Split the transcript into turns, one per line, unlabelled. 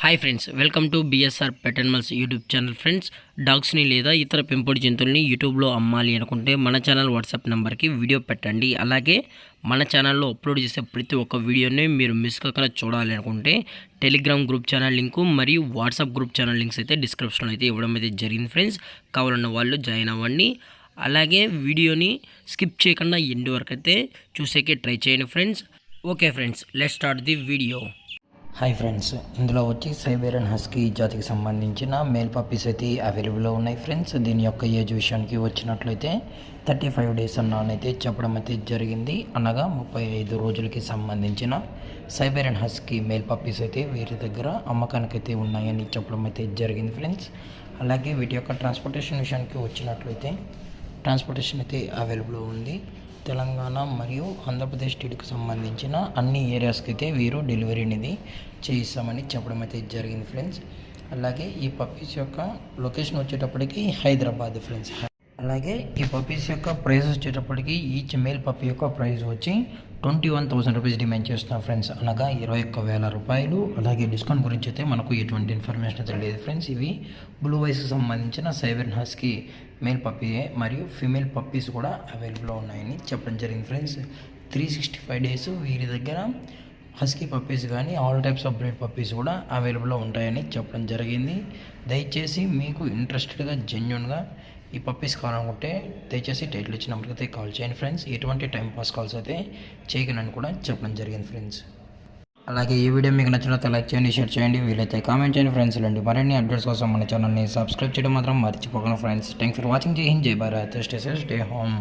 Hi friends, welcome to BSR pet animals YouTube channel. Friends, డాగ్స్ని లేదా ఇతర పెంపుడు జంతువుల్ని యూట్యూబ్లో అమ్మాలి అనుకుంటే మన ఛానల్ వాట్సాప్ నెంబర్కి వీడియో పెట్టండి. అలాగే మన ఛానల్లో అప్లోడ్ చేసే ప్రతి ఒక్క వీడియోని మీరు మిస్ కాకుండా చూడాలి అనుకుంటే టెలిగ్రామ్ గ్రూప్ ఛానల్ లింకు మరియు వాట్సాప్ గ్రూప్ ఛానల్ లింక్స్ అయితే డిస్క్రిప్షన్లో అయితే ఇవ్వడం అయితే జరిగింది. ఫ్రెండ్స్, కావాలన్న వాళ్ళు జాయిన్ అవ్వండి. అలాగే వీడియోని స్కిప్ చేయకుండా ఎండ్ వరకు అయితే చూసేకే ట్రై చేయండి friends. Okay friends, let's start the video.
Hi friends, ఇందులో వచ్చి సైబేరియన్ హస్కీ జాతికి సంబంధించిన మేల్ పప్పీస్ అయితే అవైలబుల్లో ఉన్నాయి ఫ్రెండ్స్. దీని యొక్క ఏజ్ విషయానికి వచ్చినట్లయితే 35 డేస్ అన్నైతే చెప్పడం అయితే జరిగింది. అనగా 35 రోజులకి సంబంధించిన సైబేరియన్ హస్కీ మేల్ పప్పీస్ అయితే వీరి దగ్గర అమ్మకానికైతే ఉన్నాయని చెప్పడం అయితే జరిగింది ఫ్రెండ్స్. అలాగే వీటి యొక్క ట్రాన్స్పోర్టేషన్ విషయానికి వచ్చినట్లయితే ట్రాన్స్పోర్టేషన్ అయితే అవైలబుల్లో ఉంది. తెలంగాణ మరియు ఆంధ్రప్రదేశ్ స్టేట్కి సంబంధించిన అన్ని ఏరియాస్కి అయితే వీరు డెలివరీ అనేది చేయిస్తామని చెప్పడం అయితే జరిగింది ఫ్రెండ్స్. అలాగే ఈ పప్పీస్ యొక్క లొకేషన్ వచ్చేటప్పటికి హైదరాబాద్ ఫ్రెండ్స్. అలాగే ఈ పప్పీస్ యొక్క ప్రైస్ వచ్చేటప్పటికి ఈచ్ మేల్ పప్పీ యొక్క ప్రైస్ వచ్చి 21,000 రూపీస్ డిమాండ్ చేస్తున్నాం ఫ్రెండ్స్, అనగా 21,000 రూపాయలు. అలాగే డిస్కౌంట్ గురించి అయితే మనకు ఎటువంటి ఇన్ఫర్మేషన్ అయితే లేదు ఫ్రెండ్స్. ఇవి బ్లూ వైస్కి సంబంధించిన సైబెరియన్ హస్కీ మేల్ పప్పీ మరియు ఫీమేల్ పప్పీస్ కూడా అవైలబుల్లో ఉన్నాయని చెప్పడం జరిగింది ఫ్రెండ్స్. 365 డేస్ వీరి దగ్గర హస్కీ పప్పీస్ కానీ all types of breed puppies కూడా అవైలబుల్లో ఉంటాయని చెప్పడం జరిగింది. దయచేసి మీకు ఇంట్రెస్టెడ్గా జెన్యున్గా ఈ పప్పీస్ కావాలనుకుంటే దయచేసి టైటిల్ ఇచ్చిన నెంబర్కి అయితే కాల్ చేయండి ఫ్రెండ్స్. ఎటువంటి టైంపాస్ కాల్స్ అయితే చేయకనని కూడా చెప్పడం జరిగింది ఫ్రెండ్స్. అలాగే ఈ వీడియో మీకు నచ్చినట్లయితే లైక్ చేయండి, షేర్ చేయండి, వీలైతే కామెంట్ చేయండి ఫ్రెండ్స్. ఇలాంటి మరిన్ని అప్డేట్స్ కోసం మన ఛానల్ని సబ్స్క్రైబ్ చేయడం మాత్రం మర్చిపోకండి ఫ్రెండ్స్. Thanks for watching. జై హింద్, జై Bharat, stay safe, stay home.